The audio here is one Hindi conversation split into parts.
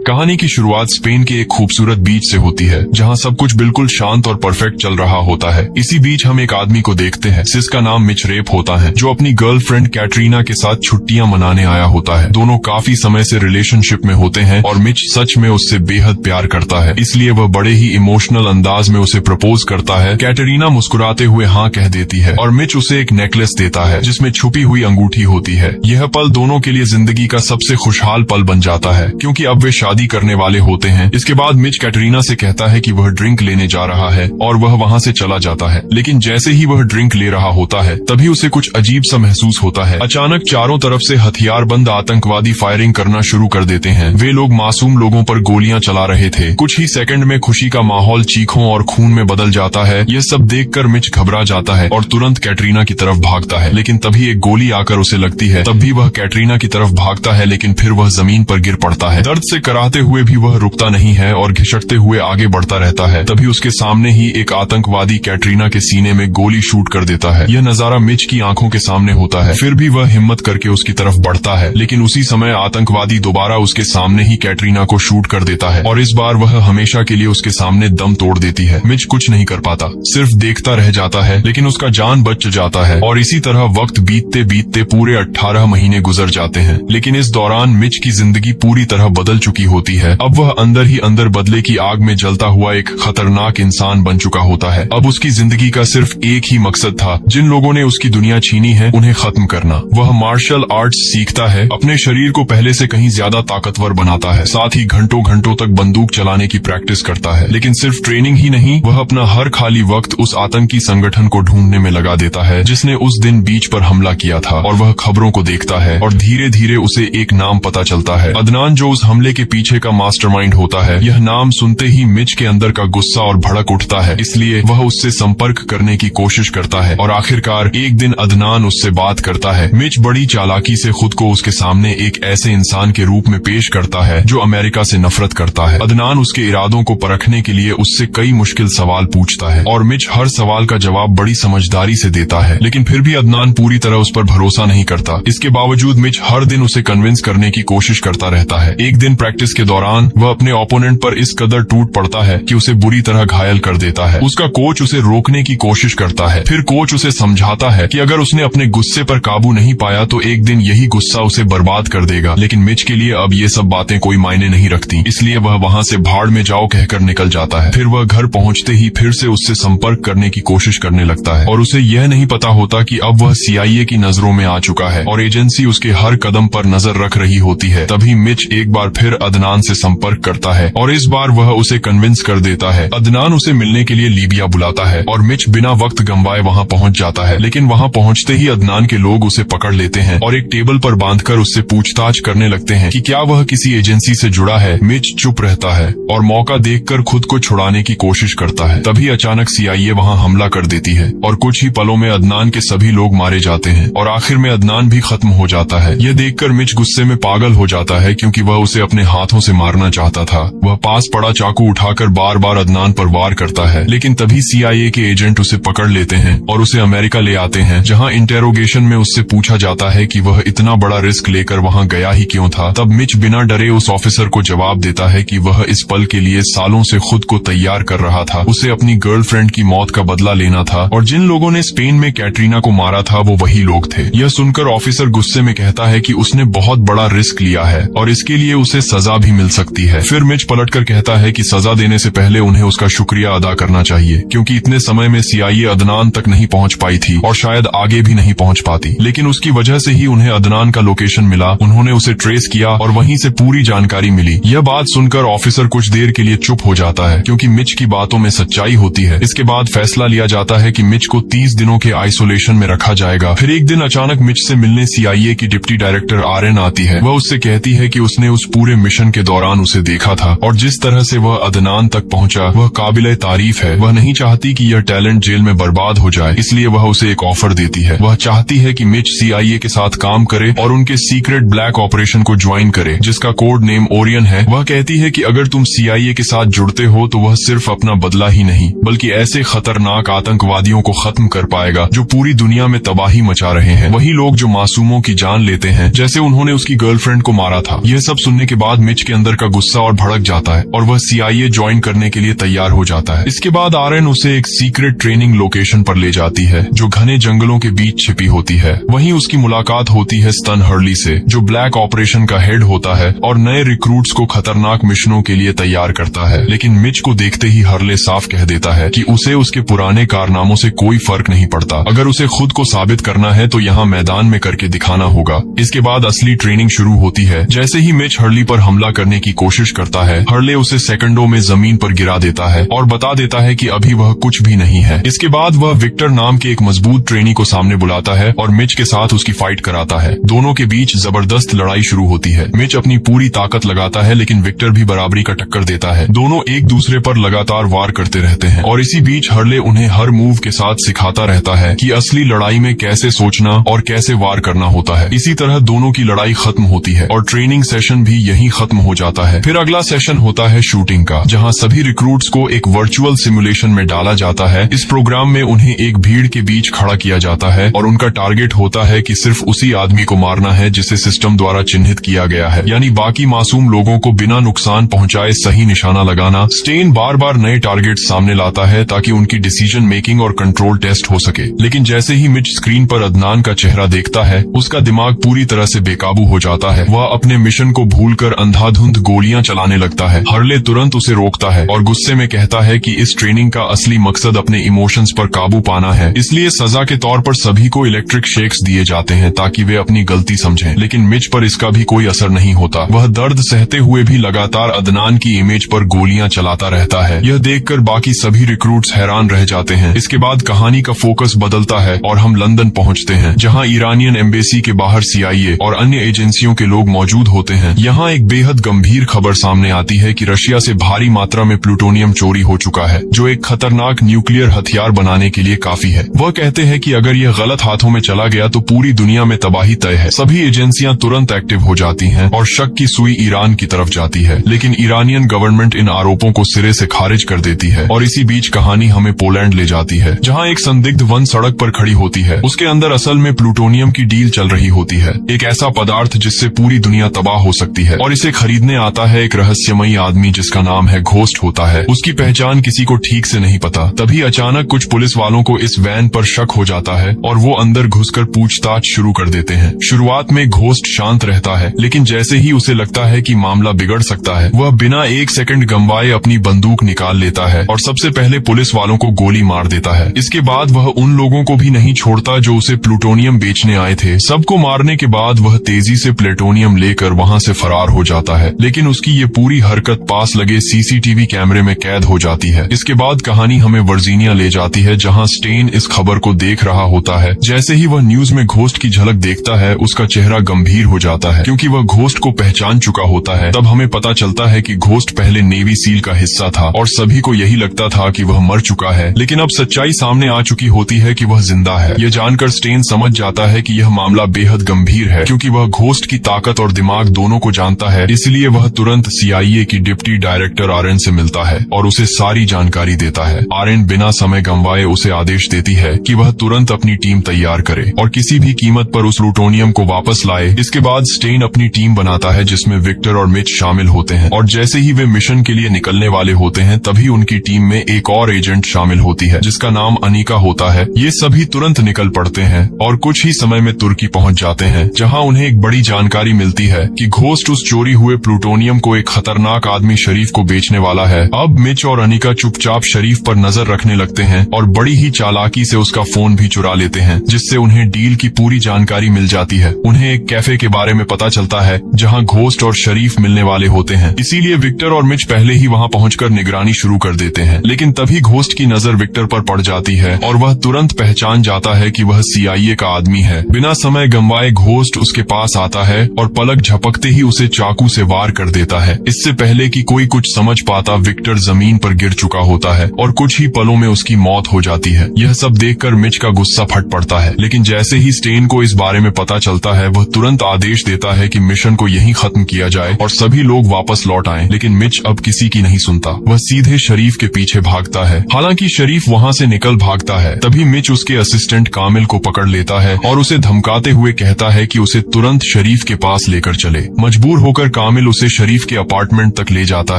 कहानी की शुरुआत स्पेन के एक खूबसूरत बीच से होती है, जहाँ सब कुछ बिल्कुल शांत और परफेक्ट चल रहा होता है। इसी बीच हम एक आदमी को देखते हैं जिसका नाम मिच रेप होता है, जो अपनी गर्लफ्रेंड कैटरीना के साथ छुट्टियां मनाने आया होता है। दोनों काफी समय से रिलेशनशिप में होते हैं और मिच सच में उससे बेहद प्यार करता है, इसलिए वह बड़े ही इमोशनल अंदाज में उसे प्रपोज करता है। कैटरीना मुस्कुराते हुए हाँ कह देती है और मिच उसे एक नेकलेस देता है जिसमें छुपी हुई अंगूठी होती है। यह पल दोनों के लिए जिंदगी का सबसे खुशहाल पल बन जाता है, क्योंकि अब वे शादी करने वाले होते हैं। इसके बाद मिच कैटरीना से कहता है कि वह ड्रिंक लेने जा रहा है और वह वहाँ से चला जाता है। लेकिन जैसे ही वह ड्रिंक ले रहा होता है तभी उसे कुछ अजीब सा महसूस होता है। अचानक चारों तरफ से हथियारबंद आतंकवादी फायरिंग करना शुरू कर देते हैं। वे लोग मासूम लोगों पर गोलियां चला रहे थे। कुछ ही सेकंड में खुशी का माहौल चीखों और खून में बदल जाता है। यह सब देखकर मिच घबरा जाता है और तुरंत कैटरीना की तरफ भागता है, लेकिन तभी एक गोली आकर उसे लगती है। तब भी वह कैटरीना की तरफ भागता है, लेकिन फिर वह जमीन पर गिर पड़ता है। दर्द से कराहते हुए भी वह रुकता नहीं है और घिसटते हुए आगे बढ़ता रहता है। तभी उसके सामने ही एक आतंकवादी कैटरीना के सीने में गोली शूट कर देता है। यह नजारा मिच की आंखों के सामने होता है। फिर भी वह हिम्मत करके उसकी तरफ बढ़ता है, लेकिन उसी समय आतंकवादी दोबारा उसके सामने ही कैटरीना को शूट कर देता है और इस बार वह हमेशा के लिए उसके सामने दम तोड़ देती है। मिच कुछ नहीं कर पाता, सिर्फ देखता रह जाता है, लेकिन उसका जान बच जाता है। और इसी तरह वक्त बीतते बीतते पूरे 18 महीने गुजर जाते हैं। लेकिन इस दौरान मिच की जिंदगी पूरी तरह बदल चुकी होती है। अब वह अंदर ही अंदर बदले की आग में जलता हुआ एक खतरनाक इंसान बन चुका होता है। अब उसकी जिंदगी का सिर्फ एक ही मकसद था, जिन लोगों ने उसकी दुनिया छीनी है उन्हें खत्म करना। वह मार्शल आर्ट्स सीखता है, अपने शरीर को पहले से कहीं ज्यादा ताकतवर बनाता है, साथ ही घंटों घंटों तक बंदूक चलाने की प्रैक्टिस करता है। लेकिन सिर्फ ट्रेनिंग ही नहीं, वह अपना हर खाली वक्त उस आतंकी संगठन को ढूंढने में लगा देता है जिसने उस दिन बीच पर हमला किया था। और वह खबरों को देखता है और धीरे धीरे उसे एक नाम पता चलता है, अदनान, जो उस हमले के पीछे का मास्टरमाइंड होता है। यह नाम सुनते ही मिच के अंदर का गुस्सा और भड़क उठता है, इसलिए वह उससे संपर्क करने की कोशिश करता है और आखिरकार एक दिन अदनान उससे बात करता है। मिच बड़ी चालाकी से खुद को उसके सामने एक ऐसे इंसान के रूप में पेश करता है जो अमेरिका से नफरत करता है। अदनान उसके इरादों को परखने के लिए उससे कई मुश्किल सवाल पूछता है और मिच हर सवाल का जवाब बड़ी समझदारी से देता है, लेकिन फिर भी अदनान पूरी तरह उस पर भरोसा नहीं करता। इसके बावजूद मिच हर दिन उसे कन्विंस करने की कोशिश करता रहता है। एक दिन प्रैक्टिस के दौरान वह अपने ओपोनेंट पर इस कदर टूट पड़ता है कि उसे बुरी तरह घायल कर देता है। उसका कोच उसे रोकने की कोशिश करता है। फिर कोच उसे समझाता है कि अगर उसने अपने गुस्से पर काबू नहीं पाया तो एक दिन यही गुस्सा उसे बर्बाद कर देगा। लेकिन मिच के लिए अब ये सब बातें कोई मायने नहीं रखती, इसलिए वह वहाँ से भाड़ में जाओ कहकर निकल जाता है। फिर वह घर पहुँचते ही फिर से उससे संपर्क करने की कोशिश करने लगता है और उसे यह नहीं पता होता कि अब वह CIA की नजरों में आ चुका है और एजेंसी उसके हर कदम पर नजर रख रही होती है। तभी मिच एक बार फिर अदनान से संपर्क करता है और इस बार वह उसे कन्विंस कर देता है। अदनान उसे मिलने के लिए लीबिया बुलाता है और मिच बिना वक्त गंवाए वहाँ पहुँच जाता है। लेकिन वहाँ पहुँचते ही अदनान के लोग उसे पकड़ लेते हैं और एक टेबल पर बांधकर उससे पूछताछ करने लगते हैं कि क्या वह किसी एजेंसी से जुड़ा है। मिच चुप रहता है और मौका देखकर खुद को छुड़ाने की कोशिश करता है। तभी अचानक CIA वहाँ हमला कर देती है और कुछ ही पलों में अदनान के सभी लोग मारे जाते हैं और आखिर में अदनान भी खत्म हो जाता है। यह देखकर मिच गुस्से में पागल हो जाता है, क्योंकि वह उसे अपने हाथों से मारना चाहता था। वह पास पड़ा चाकू उठाकर बार बार अदनान पर वार करता है, लेकिन तभी CIA के एजेंट उसे पकड़ लेते हैं और उसे अमेरिका ले आते हैं, जहाँ इंटेरोगेशन में उससे पूछा जाता है कि वह इतना बड़ा रिस्क लेकर वहाँ गया ही क्यों था। तब मिच बिना डरे उस ऑफिसर को जवाब देता है कि वह इस पल के लिए सालों से खुद को तैयार कर रहा था। उसे अपनी गर्लफ्रेंड की मौत का बदला लेना था और जिन लोगों ने स्पेन में कैटरीना को मारा था वो वही लोग थे। यह सुनकर ऑफिसर गुस्से में कहता है कि उसने बहुत बड़ा रिस्क लिया है और इसके लिए उसे सजा भी मिल सकती है। फिर मिच पलटकर कहता है कि सजा देने से पहले उन्हें उसका शुक्रिया अदा करना चाहिए, क्योंकि इतने समय में CIA अदनान तक नहीं पहुंच पाई थी और शायद आगे भी नहीं पहुंच पाती। लेकिन उसकी वजह से ही उन्हें अदनान का लोकेशन मिला। उन्होंने उसे ट्रेस किया और वहीं से पूरी जानकारी मिली। यह बात सुनकर ऑफिसर कुछ देर के लिए चुप हो जाता है, क्योंकि मिच की बातों में सच्चाई होती है। इसके बाद फैसला लिया जाता है कि मिच को 30 दिनों के आइसोलेशन में रखा जाएगा। फिर एक दिन अचानक मिच से मिलने CIA की डिप्टी डायरेक्टर RN आती है। वह उससे कहती है कि उसने उस पूरे मिशन के दौरान उसे देखा था और जिस तरह से वह अदनान तक पहुंचा वह काबिले तारीफ है। वह नहीं चाहती कि यह टैलेंट जेल में बर्बाद हो जाए, इसलिए वह उसे एक ऑफर देती है। वह चाहती है कि मिच CIA के साथ काम करे और उनके सीक्रेट ब्लैक ऑपरेशन को ज्वाइन करे, जिसका कोड नेम ओरियन है। वह कहती है कि अगर तुम CIA के साथ जुड़ते हो तो वह सिर्फ अपना बदला ही नहीं बल्कि ऐसे खतरनाक आतंकवादियों को खत्म कर पाएगा जो पूरी दुनिया में तबाही मचा रहे हैं। वही लोग जो मासूमों की जान लेते हैं, जैसे उन्होंने उसकी गर्लफ्रेंड को मारा था। यह सब सुनने के बाद मिच मिच के अंदर का गुस्सा और भड़क जाता है और वह CIA ज्वाइन करने के लिए तैयार हो जाता है। इसके बाद आरएन उसे एक सीक्रेट ट्रेनिंग लोकेशन पर ले जाती है जो घने जंगलों के बीच छिपी होती है। वहीं उसकी मुलाकात होती है स्टन हर्ली से, जो ब्लैक ऑपरेशन का हेड होता है और नए रिक्रूट्स को खतरनाक मिशनों के लिए तैयार करता है। लेकिन मिच को देखते ही हर्ले साफ कह देता है कि उसे उसके पुराने कारनामों से कोई फर्क नहीं पड़ता। अगर उसे खुद को साबित करना है तो यहाँ मैदान में करके दिखाना होगा। इसके बाद असली ट्रेनिंग शुरू होती है। जैसे ही मिच हर्ली पर हमला करने की कोशिश करता है, हर्ले उसे सेकंडों में जमीन पर गिरा देता है और बता देता है कि अभी वह कुछ भी नहीं है। इसके बाद वह विक्टर नाम के एक मजबूत ट्रेनी को सामने बुलाता है और मिच के साथ उसकी फाइट कराता है। दोनों के बीच जबरदस्त लड़ाई शुरू होती है। मिच अपनी पूरी ताकत लगाता है लेकिन विक्टर भी बराबरी का टक्कर देता है। दोनों एक दूसरे पर लगातार वार करते रहते हैं और इसी बीच हर्ले उन्हें हर मूव के साथ सिखाता रहता है कि असली लड़ाई में कैसे सोचना और कैसे वार करना होता है। इसी तरह दोनों की लड़ाई खत्म होती है और ट्रेनिंग सेशन भी यहीं खत्म हो जाता है। फिर अगला सेशन होता है शूटिंग का, जहां सभी रिक्रूट्स को एक वर्चुअल सिमुलेशन में डाला जाता है। इस प्रोग्राम में उन्हें एक भीड़ के बीच खड़ा किया जाता है और उनका टारगेट होता है कि सिर्फ उसी आदमी को मारना है जिसे सिस्टम द्वारा चिन्हित किया गया है, यानी बाकी मासूम लोगों को बिना नुकसान पहुंचाए सही निशाना लगाना। स्टेन बार बार नए टारगेट सामने लाता है ताकि उनकी डिसीजन मेकिंग और कंट्रोल टेस्ट हो सके। लेकिन जैसे ही मिच स्क्रीन पर अदनान का चेहरा देखता है, उसका दिमाग पूरी तरह से बेकाबू हो जाता है। वह अपने मिशन को भूलकर अंधाधुंध गोलियां चलाने लगता है। हर्ले तुरंत उसे रोकता है और गुस्से में कहता है कि इस ट्रेनिंग का असली मकसद अपने इमोशंस पर काबू पाना है, इसलिए सजा के तौर पर सभी को इलेक्ट्रिक शेक्स दिए जाते हैं ताकि वे अपनी गलती समझें। लेकिन मिच पर इसका भी कोई असर नहीं होता। वह दर्द सहते हुए भी लगातार अदनान की इमेज पर गोलियां चलाता रहता है। यह देखकर बाकी सभी रिक्रूट्स हैरान रह जाते हैं। इसके बाद कहानी का फोकस बदलता है और हम लंदन पहुंचते हैं, जहां ईरानियन एम्बेसी के बाहर CIA और अन्य एजेंसियों के लोग मौजूद होते हैं। यहाँ एक बेहद गंभीर खबर सामने आती है कि रशिया से भारी मात्रा में प्लूटोनियम चोरी हो चुका है, जो एक खतरनाक न्यूक्लियर हथियार बनाने के लिए काफी है। वह कहते हैं कि अगर यह गलत हाथों में चला गया तो पूरी दुनिया में तबाही तय है। सभी एजेंसियां तुरंत एक्टिव हो जाती हैं और शक की सुई ईरान की तरफ जाती है। लेकिन ईरानियन गवर्नमेंट इन आरोपों को सिरे से खारिज कर देती है और इसी बीच कहानी हमें पोलैंड ले जाती है, जहां एक संदिग्ध वन सड़क पर खड़ी होती है। उसके अंदर असल में प्लूटोनियम की डील चल रही होती है, एक ऐसा पदार्थ जिससे पूरी दुनिया तबाह हो सकती है। और इसे खरीदने आता है एक रहस्यमयी आदमी जिसका नाम है घोस्ट होता है। उसकी पहचान किसी को ठीक से नहीं पता। तभी अचानक कुछ पुलिस वालों को इस वैन पर शक हो जाता है और वो अंदर घुसकर पूछताछ शुरू कर देते हैं। शुरुआत में घोस्ट शांत रहता है, लेकिन जैसे ही उसे लगता है कि मामला बिगड़ सकता है, वह बिना एक सेकंड गंवाए अपनी बंदूक निकाल लेता है और सबसे पहले पुलिस वालों को गोली मार देता है। इसके बाद वह उन लोगों को भी नहीं छोड़ता जो उसे प्लूटोनियम बेचने आए थे। सबको मारने के बाद वह तेजी से प्लूटोनियम लेकर वहां से फरार हो जाता है। लेकिन उसकी ये पूरी हरकत पास लगे CCTV कैमरे में कैद हो जाती है। इसके बाद कहानी हमें वर्जीनिया ले जाती है, जहां स्टेन इस खबर को देख रहा होता है। जैसे ही वह न्यूज में घोस्ट की झलक देखता है, उसका चेहरा गंभीर हो जाता है क्योंकि वह घोस्ट को पहचान चुका होता है। तब हमें पता चलता है कि घोस्ट पहले नेवी सील का हिस्सा था और सभी को यही लगता था कि वह मर चुका है। लेकिन अब सच्चाई सामने आ चुकी होती है कि वह जिंदा है। यह जानकर स्टेन समझ जाता है कि यह मामला बेहद गंभीर है, क्योंकि वह घोस्ट की ताकत और दिमाग दोनों को जानता है। इसलिए वह तुरंत CIA की डिप्टी डायरेक्टर आरएन से मिलता है और उसे सारी जानकारी देता है। आरएन बिना समय गंवाए उसे आदेश देती है कि वह तुरंत अपनी टीम तैयार करे और किसी भी कीमत पर उस प्लूटोनियम को वापस लाए। इसके बाद स्टेन अपनी टीम बनाता है जिसमें विक्टर और मिच शामिल होते हैं और जैसे ही वे मिशन के लिए निकलने वाले होते हैं, तभी उनकी टीम में एक और एजेंट शामिल होती है जिसका नाम अनिका होता है। ये सभी तुरंत निकल पड़ते हैं और कुछ ही समय में तुर्की पहुंच जाते हैं, जहां उन्हें एक बड़ी जानकारी मिलती है कि घोस्ट उस चोरी हुए प्लूटोनियम को एक खतरनाक आदमी शरीफ को बेचने वाला है। अब मिच और अनिका चुपचाप शरीफ पर नजर रखने लगते हैं और बड़ी ही चालाकी से उसका फोन भी चुरा लेते हैं, जिससे उन्हें डील की पूरी जानकारी मिल जाती है। उन्हें एक कैफे के बारे में पता चलता है जहां घोस्ट और शरीफ मिलने वाले होते हैं। इसीलिए विक्टर और मिच पहले ही वहां पहुंचकर निगरानी शुरू कर देते हैं। लेकिन तभी घोस्ट की नजर विक्टर पर पड़ जाती है और वह तुरंत पहचान जाता है कि वह CIA का आदमी है। बिना समय गंवाए घोस्ट उसके पास आता है और पलक झपकते ही उसे चाकू से वार कर देता है। इससे पहले कि कोई कुछ समझ पाता, विक्टर जमीन पर गिर चुका होता है और कुछ ही पलों में उसकी मौत हो जाती है। यह सब देखकर मिच का गुस्सा फट पड़ता है, लेकिन जैसे ही स्टेन को इस बारे में पता चलता है, वह तुरंत आदेश देता है कि मिशन को यहीं खत्म किया जाए और सभी लोग वापस लौट आएं। लेकिन मिच अब किसी की नहीं सुनता। वह सीधे शरीफ के पीछे भागता है। हालांकि शरीफ वहां से निकल भागता है, तभी मिच उसके असिस्टेंट कामिल को पकड़ लेता है और उसे धमकाते हुए कहता है कि उसे तुरंत शरीफ के पास लेकर चले। मजबूर होकर कामिल उसे शरीफ के अपार्टमेंट तक ले जाता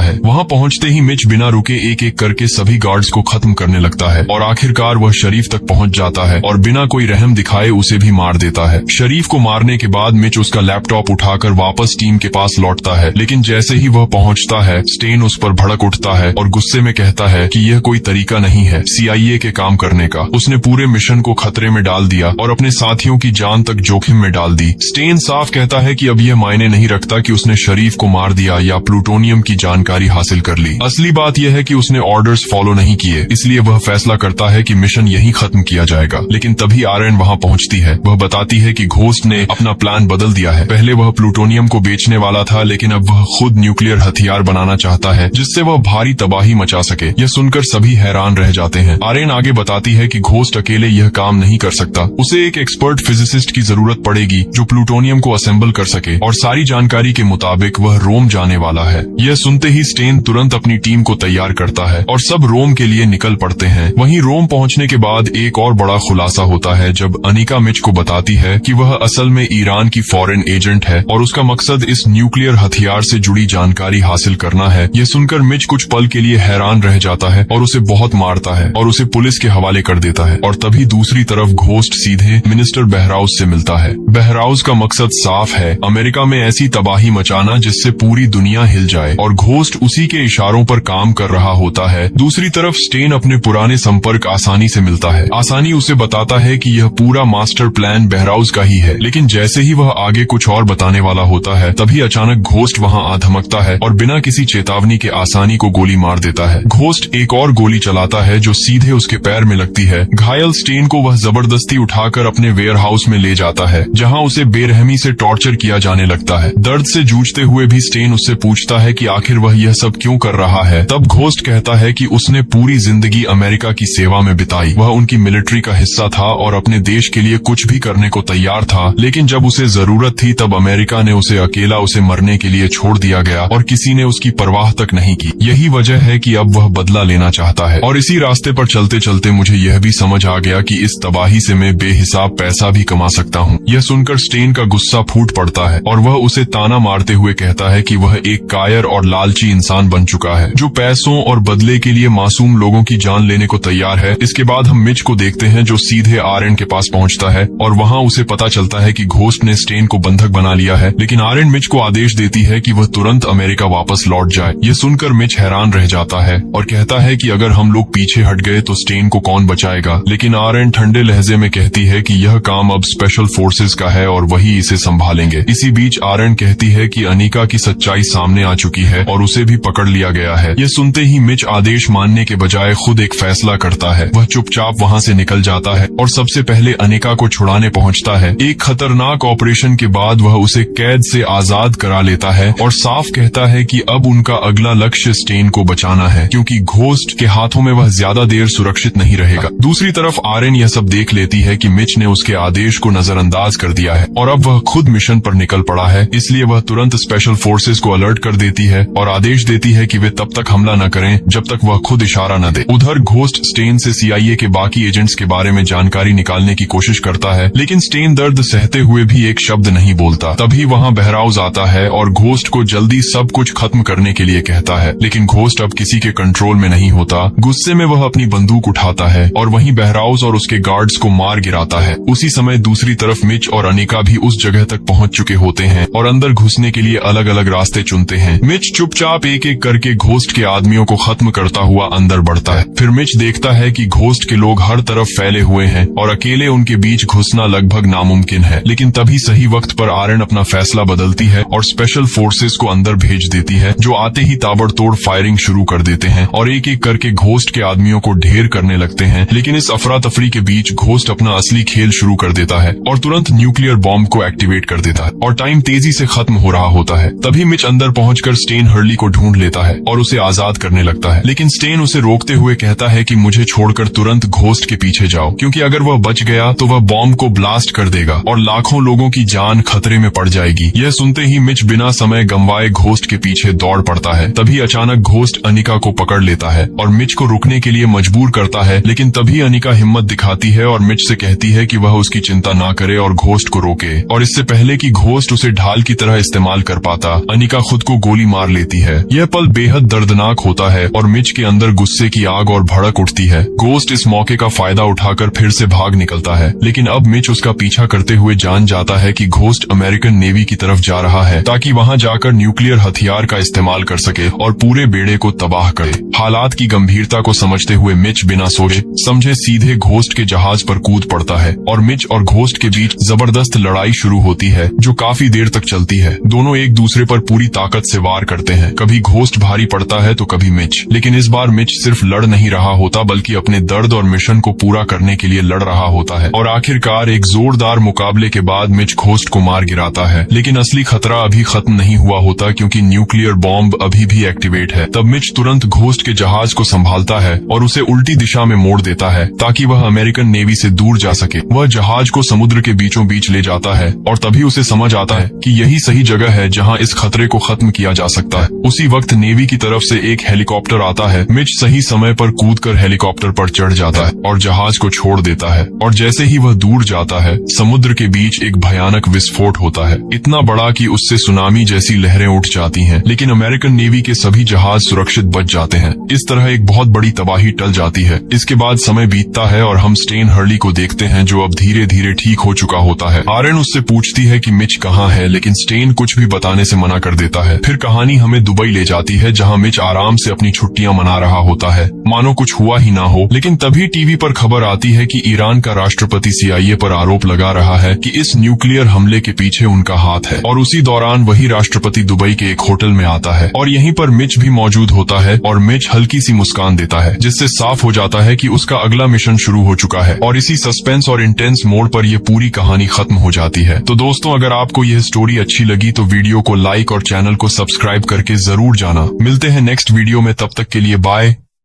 है। वहाँ पहुँचते ही मिच बिना रुके एक एक करके सभी गार्ड्स को खत्म करने लगता है और आखिरकार वह शरीफ तक पहुँच जाता है और बिना कोई रहम दिखाए उसे भी मार देता है। शरीफ को मारने के बाद मिच उसका लैपटॉप उठाकर वापस टीम के पास लौटता है, लेकिन जैसे ही वह पहुँचता है स्टेन उस पर भड़क उठता है और गुस्से में कहता है कि यह कोई तरीका नहीं है CIA के काम करने का। उसने पूरे मिशन को खतरे में डाल दिया और अपने साथियों की जान तक जोखिम में डाल दी। स्टेन साफ कहता है कि अब यह मायने नहीं रखता कि उसने शरीफ को मार दिया या प्लूटोनियम की जानकारी हासिल कर ली। असली बात यह है कि उसने ऑर्डर्स फॉलो नहीं किए, इसलिए वह फैसला करता है कि मिशन यहीं खत्म किया जाएगा। लेकिन तभी आर्यन वहाँ पहुँचती है। वह बताती है कि घोस्ट ने अपना प्लान बदल दिया है। पहले वह प्लूटोनियम को बेचने वाला था, लेकिन अब वह खुद न्यूक्लियर हथियार बनाना चाहता है जिससे वह भारी तबाही मचा सके। यह सुनकर सभी हैरान रह जाते हैं। आर्यन आगे बताती है कि घोस्ट अकेले यह काम नहीं कर सकता, उसे एक एक्सपर्ट फिजिसिस्ट की जरूरत पड़ेगी जो प्लूटोनियम को असेंबल कर सके, और सारी जानकारी के मुताबिक वह रोम जाने वाला है। यह सुनते ही स्टेन तुरंत अपनी टीम को तैयार करता है और सब रोम के लिए निकल पड़ते हैं। वहीं रोम पहुंचने के बाद एक और बड़ा खुलासा होता है जब अनिका मिच को बताती है कि वह असल में ईरान की फॉरेन एजेंट है और उसका मकसद इस न्यूक्लियर हथियार से जुड़ी जानकारी हासिल करना है। यह सुनकर मिच कुछ पल के लिए हैरान रह जाता है और उसे बहुत मारता है और उसे पुलिस के हवाले कर देता है। और तभी दूसरी तरफ घोस्ट सीधे मिनिस्टर बहराउज से मिलता है। बहराउज का मकसद साफ है, अमेरिका में ऐसी तबाही मचाना जिससे पूरी दुनिया हिल जाए, और घोस्ट उसी के इशारों पर काम कर रहा होता है। दूसरी तरफ स्टेन अपने पुराने संपर्क आसानी से मिलता है। आसानी उसे बताता है कि यह पूरा मास्टर प्लान बहराउज का ही है, लेकिन जैसे ही वह आगे कुछ और बताने वाला होता है तभी अचानक घोस्ट वहाँ आ धमकता है और बिना किसी चेतावनी के आसानी को गोली मार देता है। घोस्ट एक और गोली चलाता है जो सीधे उसके पैर में लगती है। घायल स्टेन को वह जबरदस्ती उठाकर अपने वेयर हाउस में ले जाता है जहाँ उसे बेरहमी से टॉर्चर किया जाने लगता है। दर्द से जूझते हुए भी स्टेन उससे पूछता है कि आखिर वह यह सब क्यों कर रहा है। तब घोस्ट कहता है कि उसने पूरी जिंदगी अमेरिका की सेवा में बिताई, वह उनकी मिलिट्री का हिस्सा था और अपने देश के लिए कुछ भी करने को तैयार था, लेकिन जब उसे जरूरत थी तब अमेरिका ने उसे अकेला उसे मरने के लिए छोड़ दिया गया और किसी ने उसकी परवाह तक नहीं की। यही वजह है कि अब वह बदला लेना चाहता है। और इसी रास्ते पर चलते चलते मुझे यह भी समझ आ गया कि इस तबाही से मैं बेहिसाब पैसा भी कमा सकता हूँ। यह सुनकर स्टेन का गुस्सा फूट पड़ता है और वह उसे ताना मारते हुए कहता है कि वह एक कायर और लालची इंसान बन चुका है जो पैसों और बदले के लिए मासूम लोगों की जान लेने को तैयार है। इसके बाद हम मिच को देखते हैं जो सीधे आर्यन के पास पहुँचता है और वहाँ उसे पता चलता है कि घोस्ट ने स्टेन को बंधक बना लिया है, लेकिन आर्यन मिच को आदेश देती है कि वह तुरंत अमेरिका वापस लौट जाए। यह सुनकर मिच हैरान रह जाता है और कहता है कि अगर हम लोग पीछे हट गए तो स्टेन को कौन बचाएगा, लेकिन आर्यन ठंडे लहजे में कहती है कि यह काम अब स्पेशल फोर्सेस का है और वही इसे संभालेंगे। इसी बीच आर्यन कहती है कि अनिका की सच्चाई सामने आ चुकी है और उसे भी पकड़ लिया गया है। यह सुनते ही मिच आदेश मानने के बजाय खुद एक फैसला करता है। वह चुपचाप वहाँ से निकल जाता है और सबसे पहले अनिका को छुड़ाने पहुँचता है। एक खतरनाक ऑपरेशन के बाद वह उसे कैद से आजाद करा लेता है और साफ कहता है कि अब उनका अगला लक्ष्य स्टेन को बचाना है, क्योंकि घोस्ट के हाथों में वह ज्यादा देर सुरक्षित नहीं रहेगा। दूसरी तरफ आर्यन यह सब देख लेती है कि मिच ने उसके आदेश को नजरअंदाज कर दिया है और अब वह खुद मिशन पर निकल पड़ा है, इसलिए वह तुरंत स्पेशल फोर्सेस को अलर्ट कर देती है और आदेश देती है कि वे तब तक हमला न करें जब तक वह खुद इशारा न दे। उधर घोस्ट स्टेन से CIA के बाकी एजेंट्स के बारे में जानकारी निकालने की कोशिश करता है, लेकिन स्टेन दर्द सहते हुए भी एक शब्द नहीं बोलता। तभी वहाँ बहराउज आता है और घोस्ट को जल्दी सब कुछ खत्म करने के लिए कहता है, लेकिन घोस्ट अब किसी के कंट्रोल में नहीं होता। गुस्से में वह अपनी बंदूक उठाता है और वहीं बहराउज और उसके गार्ड्स को मार गिराता है। उसी समय दूसरी तरफ मिच और अनिका भी उस जगह तक पहुंच चुके होते हैं और अंदर घुसने के लिए अलग अलग रास्ते चुनते हैं। मिच चुपचाप एक एक करके घोस्ट के आदमियों को खत्म करता हुआ अंदर बढ़ता है। फिर मिच देखता है कि घोस्ट के लोग हर तरफ फैले हुए हैं और अकेले उनके बीच घुसना लगभग नामुमकिन है, लेकिन तभी सही वक्त पर आर्यन अपना फैसला बदलती है और स्पेशल फोर्सेस को अंदर भेज देती है, जो आते ही ताबड़तोड़ फायरिंग शुरू कर देते हैं और एक एक करके घोस्ट के आदमियों को ढेर करने लगते हैं। लेकिन इस अफरा तफरी के बीच घोस्ट अपना असली खेल शुरू कर देता है और तुरंत न्यूक्लियर बॉम्ब को एक्टिवेट कर देता है और टाइम तेजी से खत्म हो रहा होता है। तभी मिच अंदर पहुंचकर स्टेन हर्ली को ढूंढ लेता है और उसे आजाद करने लगता है, लेकिन स्टेन उसे रोकते हुए कहता है कि मुझे छोड़कर तुरंत घोस्ट के पीछे जाओ, क्योंकि अगर वह बच गया तो वह बॉम्ब को ब्लास्ट कर देगा और लाखों लोगों की जान खतरे में पड़ जाएगी। यह सुनते ही मिच बिना समय गंवाए घोस्ट के पीछे दौड़ पड़ता है। तभी अचानक घोस्ट अनिका को पकड़ लेता है और मिच को रुकने के लिए मजबूर करता है, लेकिन तभी अनिका हिम्मत दिखाती है और मिच से कहती है कि वह उसकी चिंता ना करे और घोस्ट को रोके, और इससे पहले कि घोस्ट उसे ढाल की तरह इस्तेमाल कर पाता, अनिका खुद को गोली मार लेती है। यह पल बेहद दर्दनाक होता है और मिच के अंदर गुस्से की आग और भड़क उठती है। घोस्ट इस मौके का फायदा उठाकर फिर से भाग निकलता है, लेकिन अब मिच उसका पीछा करते हुए जान जाता है कि घोस्ट अमेरिकन नेवी की तरफ जा रहा है ताकि वहां जाकर न्यूक्लियर हथियार का इस्तेमाल कर सके और पूरे बेड़े को तबाह करे। हालात की गंभीरता को समझते हुए मिच बिना सोचे समझे सीधे घोस्ट के जहाज पर कूद पड़ता है और मिच और घोस्ट के बीच जबरदस्त लड़ाई शुरू होती है जो काफी देर तक चलती है। दोनों एक दूसरे पर पूरी ताकत से वार करते हैं। कभी घोस्ट भारी पड़ता है तो कभी मिच, लेकिन इस बार मिच सिर्फ लड़ नहीं रहा होता बल्कि अपने दर्द और मिशन को पूरा करने के लिए लड़ रहा होता है। और आखिरकार एक जोरदार मुकाबले के बाद मिच घोस्ट को मार गिराता है, लेकिन असली खतरा अभी खत्म नहीं हुआ होता क्योंकि न्यूक्लियर बॉम्ब अभी भी एक्टिवेट है। तब मिच तुरंत घोस्ट के जहाज को संभालता है और उसे उल्टी दिशा में मोड़ देता है ताकि वह अमेरिकन नेवी से दूर जा सके। वह जहाज को समुद्र के बीचों बीच ले जाता है और तभी उसे समझ आता है कि यही सही जगह है जहां इस खतरे को खत्म किया जा सकता है। उसी वक्त नेवी की तरफ से एक हेलीकॉप्टर आता है। मिच सही समय पर कूदकर हेलीकॉप्टर पर चढ़ जाता है और जहाज को छोड़ देता है, और जैसे ही वह दूर जाता है समुद्र के बीच एक भयानक विस्फोट होता है, इतना बड़ा कि उससे सुनामी जैसी लहरें उठ जाती हैं, लेकिन अमेरिकन नेवी के सभी जहाज सुरक्षित बच जाते हैं। इस तरह एक बहुत बड़ी तबाही टल जाती है। इसके बाद समय बीतता है और हम स्टेन हर्ली को देखते हैं जो अब धीरे धीरे ठीक हो चुका होता है। आर्यन उससे पूछती है कि मिच कहाँ है, लेकिन स्टेन कुछ भी बताने से मना कर देता है। फिर कहानी हमें दुबई ले जाती है जहाँ मिच आराम से अपनी छुट्टियां मना रहा होता है, मानो कुछ हुआ ही ना हो। लेकिन तभी टीवी पर खबर आती है कि ईरान का राष्ट्रपति CIA पर आरोप लगा रहा है कि इस न्यूक्लियर हमले के पीछे उनका हाथ है। और उसी दौरान वही राष्ट्रपति दुबई के एक होटल में आता है और यहीं पर मिच भी मौजूद होता है और मिच हल्की सी मुस्कान देता है जिससे साफ हो जाता है कि उसका अगला मिशन शुरू हो चुका है। और इसी सस्पेंस और इंटेंस मोड पर यह पूरी कहानी खत्म हो जाती है। तो दोस्तों, अगर आपको यह स्टोरी अच्छी लगी तो वीडियो को लाइक और चैनल को सब्सक्राइब करके जरूर जाना। मिलते हैं नेक्स्ट वीडियो में, तब तक के लिए बाय।